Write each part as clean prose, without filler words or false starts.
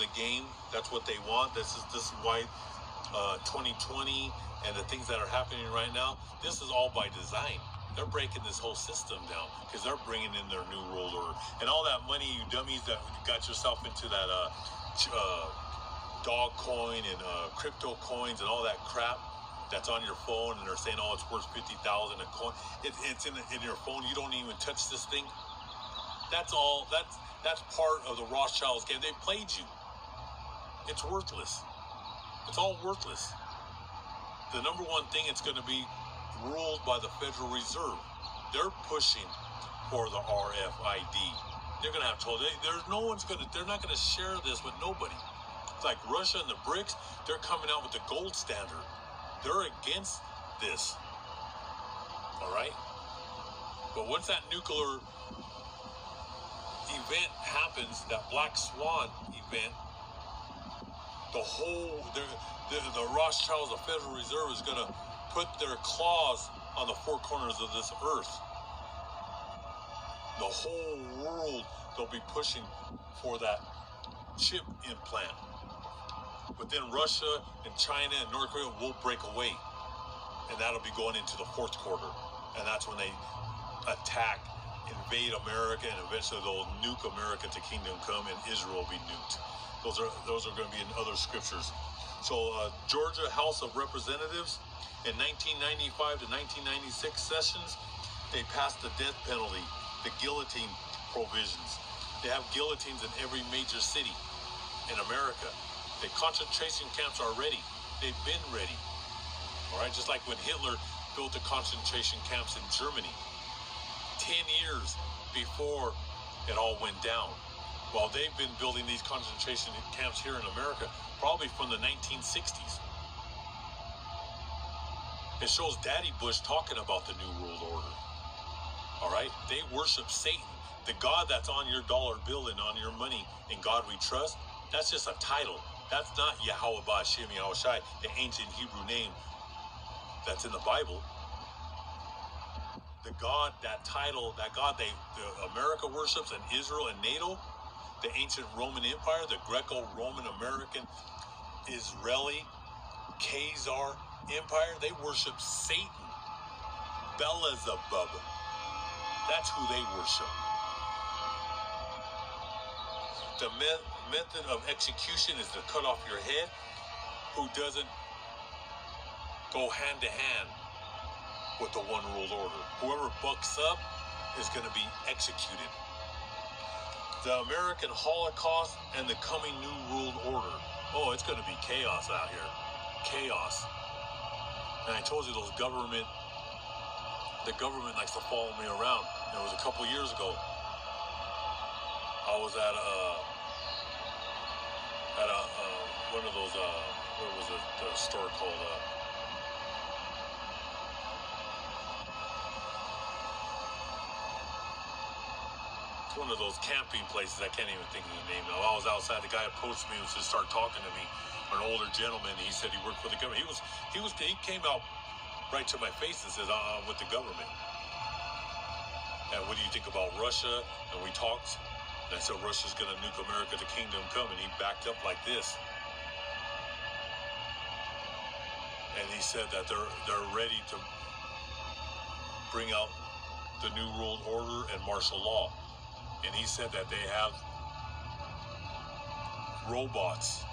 the game. That's what they want. This is why 2020 and the things that are happening right now, this is all by design. They're breaking this whole system down because they're bringing in their new world order. And all that money, you dummies that got yourself into that dog coin and crypto coins and all that crap that's on your phone, and they're saying, oh, it's worth 50,000 a coin. It's in your phone. You don't even touch this thing. That's all. That's part of the Rothschilds game. They played you. It's worthless. It's all worthless. The number one thing, it's going to be ruled by the Federal Reserve. They're pushing for the RFID. They're going to have trouble. They're not going to share this with nobody. It's like Russia and the BRICS, they're coming out with the gold standard. They're against this. All right? But once that nuclear event happens, that Black Swan event, the Rothschilds, the Federal Reserve, is going to put their claws on the four corners of this earth. The whole world, they'll be pushing for that chip implant. But then Russia and China and North Korea will break away. And that'll be going into the fourth quarter. And that's when they attack, invade America, and eventually they'll nuke America to kingdom come, and Israel will be nuked. Those are going to be in other scriptures. So Georgia House of Representatives, in 1995 to 1996 sessions, they passed the death penalty, the guillotine provisions. They have guillotines in every major city in America. The concentration camps are ready. They've been ready. All right, just like when Hitler built the concentration camps in Germany 10 years before it all went down. Well, they've been building these concentration camps here in America probably from the 1960s. It shows Daddy Bush talking about the New World Order. All right? They worship Satan. The God that's on your dollar bill and on your money, in God we trust, that's just a title. That's not Yahweh Ba'Shem Yahweh Shai, the ancient Hebrew name that's in the Bible. The God, that title, that God the America worships, and Israel and NATO, the ancient Roman Empire, the Greco-Roman American Israeli Khazar Empire, they worship Satan, Beelzebub. That's who they worship. The method of execution is to cut off your head, who doesn't go hand to hand with the one world order. Whoever bucks up is going to be executed. The American Holocaust and the coming New World Order. Oh, it's going to be chaos out here. Chaos. And I told you the government likes to follow me around. It was a couple years ago. I was at one of those, what was it, the store called, one of those camping places. I can't even think of the name now. I was outside. The guy approached me and just started talking to me. An older gentleman. He said he worked for the government. He came out right to my face and says, I'm with the government. And what do you think about Russia? And we talked. And I said, Russia's going to nuke America to kingdom come. And he backed up like this. And he said that they're ready to bring out the New World Order and martial law. And he said that they have robots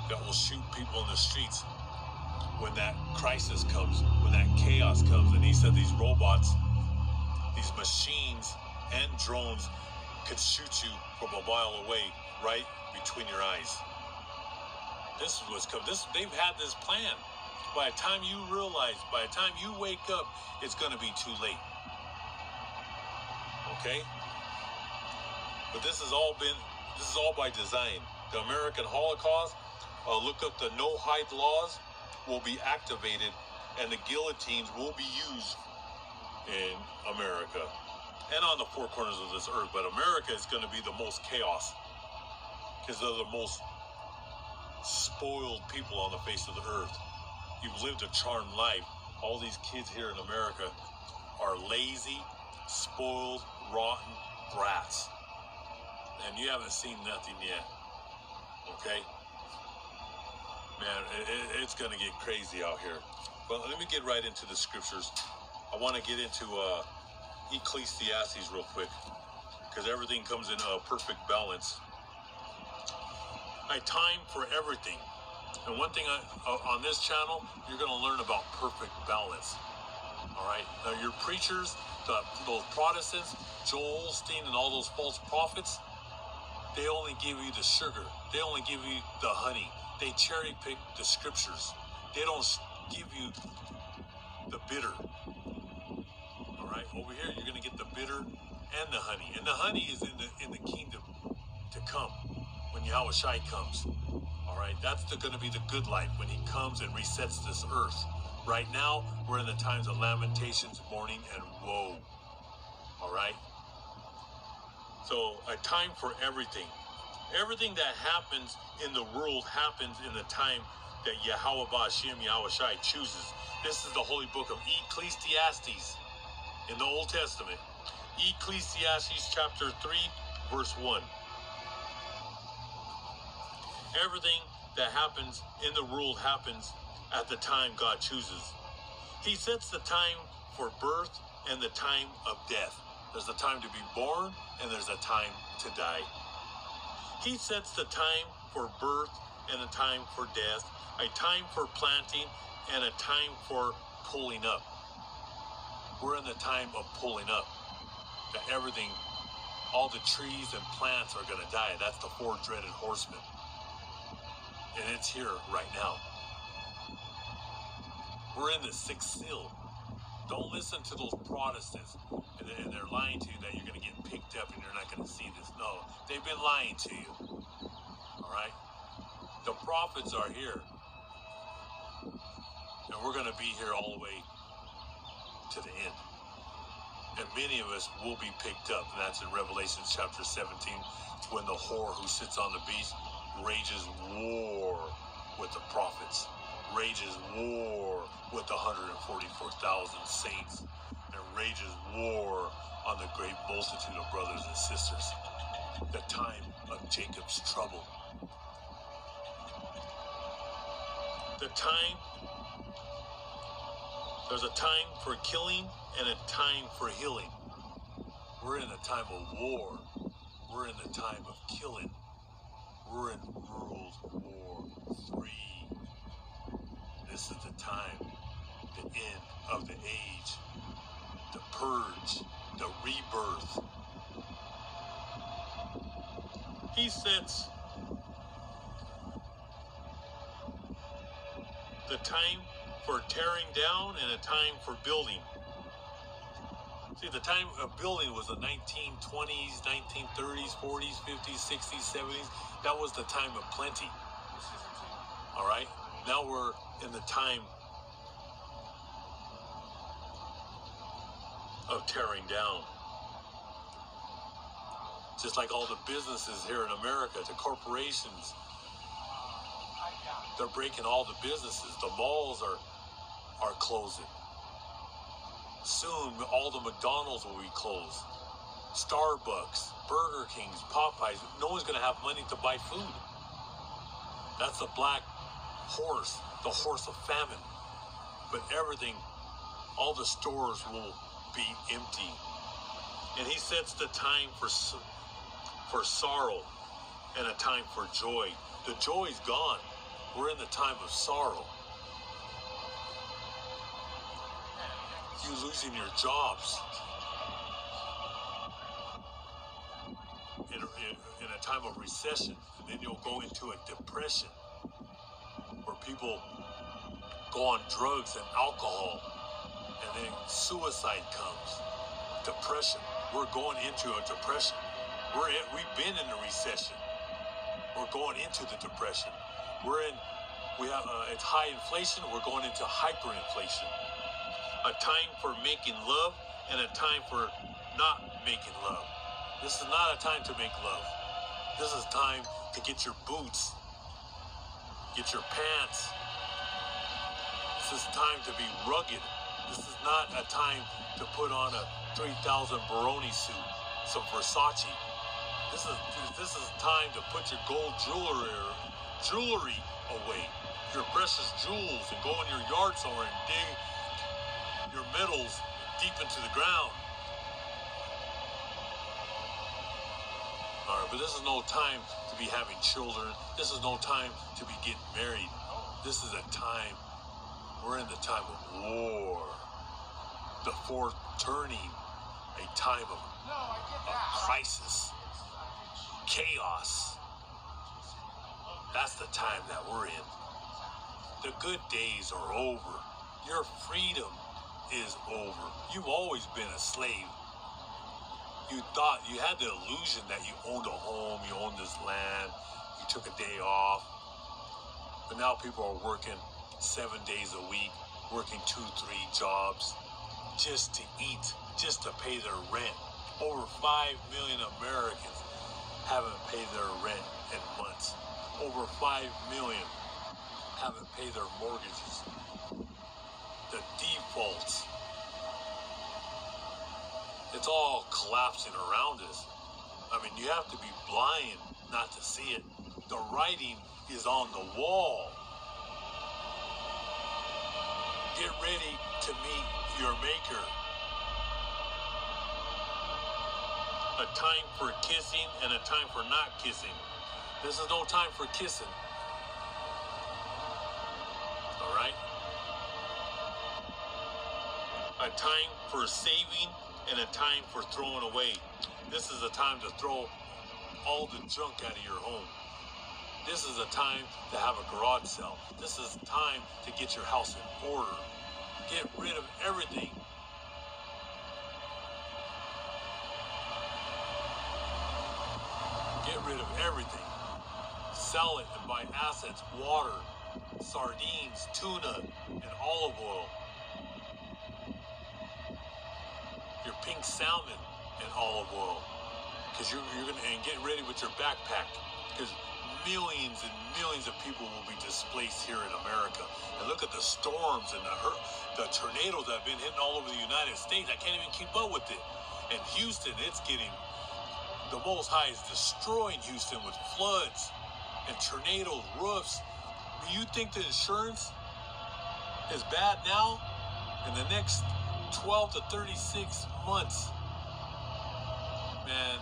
that will shoot people in the streets when that crisis comes, when that chaos comes. And he said these robots, these machines and drones could shoot you from a mile away, right between your eyes. This is what's coming. They've had this plan. By the time you realize, by the time you wake up, it's going to be too late. Okay? But this is all by design. The American Holocaust, look up the no-hide laws, will be activated, and the guillotines will be used in America and on the four corners of this earth. But America is going to be the most chaos because they're the most spoiled people on the face of the earth. You've lived a charmed life. All these kids here in America are lazy, spoiled, rotten brats. and you haven't seen nothing yet. Okay? Man, it's going to get crazy out here. Well, let me get right into the scriptures. I want to get into Ecclesiastes real quick, because everything comes in a perfect balance. A time for everything. And one thing on this channel, you're going to learn about perfect balance. All right? Now, your preachers, those Protestants, Joel Osteen and all those false prophets, they only give you the sugar. They only give you the honey. They cherry pick the scriptures. They don't give you the bitter. All right? Over here, you're going to get the bitter and the honey. And the honey is in the kingdom to come when Yahushua comes. All right? That's going to be the good life when he comes and resets this earth. Right now, we're in the times of lamentations, mourning, and woe. All right? So, a time for everything. Everything that happens in the world happens in the time that Yahweh Ba'Shem Yahushua chooses. This is the holy book of Ecclesiastes in the Old Testament. Ecclesiastes chapter 3, verse 1. Everything that happens in the world happens at the time God chooses. He sets the time for birth and the time of death. There's a time to be born and there's a time to die. He sets the time for birth and a time for death, a time for planting and a time for pulling up. We're in the time of pulling up. That everything, all the trees and plants are going to die. That's the four dreaded horsemen. And it's here right now. We're in the sixth seal. Don't listen to those Protestants and they're lying to you that you're going to get picked up and you're not going to see this. No, they've been lying to you. All right? The prophets are here. And we're going to be here all the way to the end. And many of us will be picked up. And that's in Revelation chapter 17, when the whore who sits on the beast rages war with the prophets. Rages war with the 144,000 saints, and rages war on the great multitude of brothers and sisters. The time of Jacob's trouble. The time, there's a time for killing and a time for healing. We're in a time of war. We're in the time of killing. We're in World War III. This is the time, the end of the age, the purge, the rebirth. He sets the time for tearing down and a time for building. See, the time of building was the 1920s, 1930s, 40s, 50s, 60s, 70s. That was the time of plenty. All right? Now we're in the time of tearing down. Just like all the businesses here in America, the corporations, they're breaking all the businesses. The malls are closing. Soon, all the McDonald's will be closed. Starbucks, Burger Kings, Popeyes. No one's going to have money to buy food. That's the black horse, the horse of famine. But everything, all the stores will be empty. And he sets the time for sorrow and a time for joy. The joy is gone. We're in the time of sorrow. You losing your jobs. In a time of recession, and then you'll go into a depression where people go on drugs and alcohol, and then suicide comes. Depression. We're going into a depression. We've been in a recession. We're going into the depression. It's high inflation. We're going into hyperinflation. A time for making love and a time for not making love. This is not a time to make love. This is time to get your boots, get your pants. This is time to be rugged. This is not a time to put on a 3,000 Baroni suit, some Versace. This is time to put your gold jewelry away, your precious jewels, and go in your yard somewhere and dig your metals deep into the ground. All right, but this is no time to be having children. This is no time to be getting married. This is a time, we're in the time of war. The fourth turning, a time of crisis, chaos. That's the time that we're in. The good days are over. Your freedom is over. You've always been a slave. You thought, you had the illusion that you owned a home, you owned this land, you took a day off. But now people are working 7 days a week, working 2, 3 jobs just to eat, just to pay their rent. Over 5 million Americans haven't paid their rent in months. Over 5 million haven't paid their mortgages. The defaults. It's all collapsing around us. I mean, you have to be blind not to see it. The writing is on the wall. Get ready to meet your maker. A time for kissing and a time for not kissing. This is no time for kissing. All right? A time for saving and a time for throwing away. This is a time to throw all the junk out of your home. This is a time to have a garage sale. This is time to get your house in order. Get rid of everything. Get rid of everything. Sell it and buy assets, water, sardines, tuna, and olive oil. Your pink salmon and olive oil. Because you're gonna, and get ready with your backpack. Because millions and millions of people will be displaced here in America. And look at the storms and the tornadoes that have been hitting all over the United States. I can't even keep up with it. And Houston, it's getting, the Most High is destroying Houston with floods and tornadoes, roofs. Do you think the insurance is bad now? In the next 12 to 36 months, man,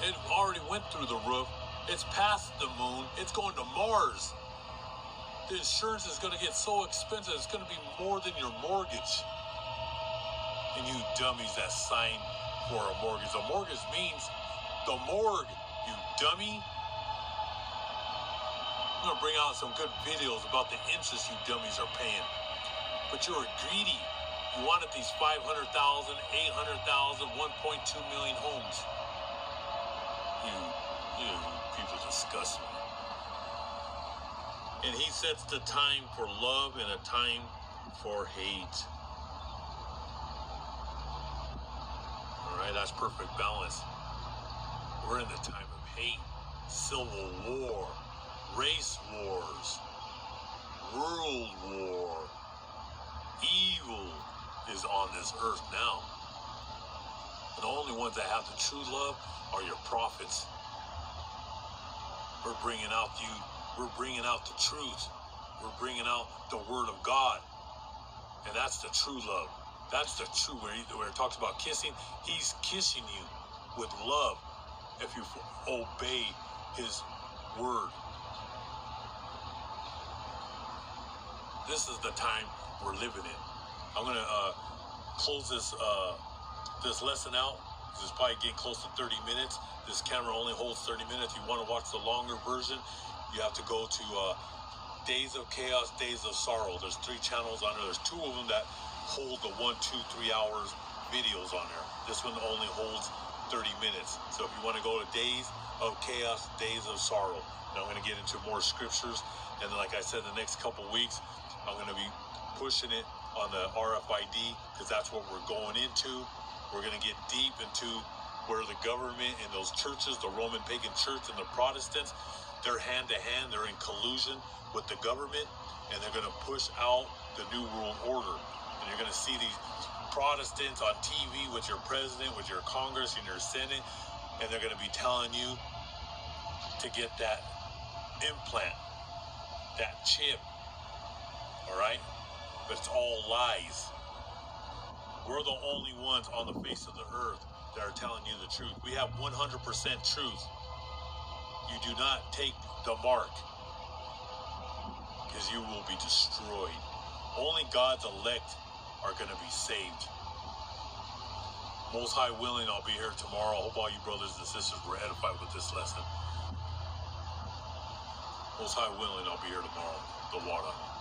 it already went through the roof. It's past the moon. It's going to Mars. The insurance is going to get so expensive. It's going to be more than your mortgage. And you dummies that sign for a mortgage. A mortgage means the morgue, you dummy. I'm going to bring out some good videos about the interest you dummies are paying. But you're greedy. You wanted these 500,000, 800,000, 1.2 million homes. You people disgust me. And he sets the time for love and a time for hate. All right, that's perfect balance. We're in the time of hate, civil war, race wars, world war. Evil is on this earth now. And the only ones that have the true love are your prophets. We're bringing out the truth. We're bringing out the word of God. And that's the true love. That's the true, where it talks about kissing. He's kissing you with love if you obey his word. This is the time we're living in. I'm going to close this lesson out. This is probably getting close to 30 minutes. This camera only holds 30 minutes. If you want to watch the longer version, you have to go to Days of Chaos, Days of Sorrow. There's 3 channels on there. There's 2 of them that hold the 1, 2, 3 hours videos on there. This one only holds 30 minutes. So if you want to go to Days of Chaos, Days of Sorrow, and I'm going to get into more scriptures. And then, like I said, the next couple weeks, I'm going to be pushing it on the RFID, because that's what we're going into. We're going to get deep into where the government and those churches, the Roman pagan church and the Protestants, they're hand to hand, they're in collusion with the government, and they're going to push out the New World Order. And you're going to see these Protestants on TV with your president, with your Congress and your Senate, And they're going to be telling you to get that implant, that chip, all right? But it's all lies. We're the only ones on the face of the earth that are telling you the truth. We have 100% truth. You do not take the mark, because you will be destroyed. Only God's elect are going to be saved. Most High willing, I'll be here tomorrow. I hope all you brothers and sisters were edified with this lesson. Most High willing, I'll be here tomorrow. The water.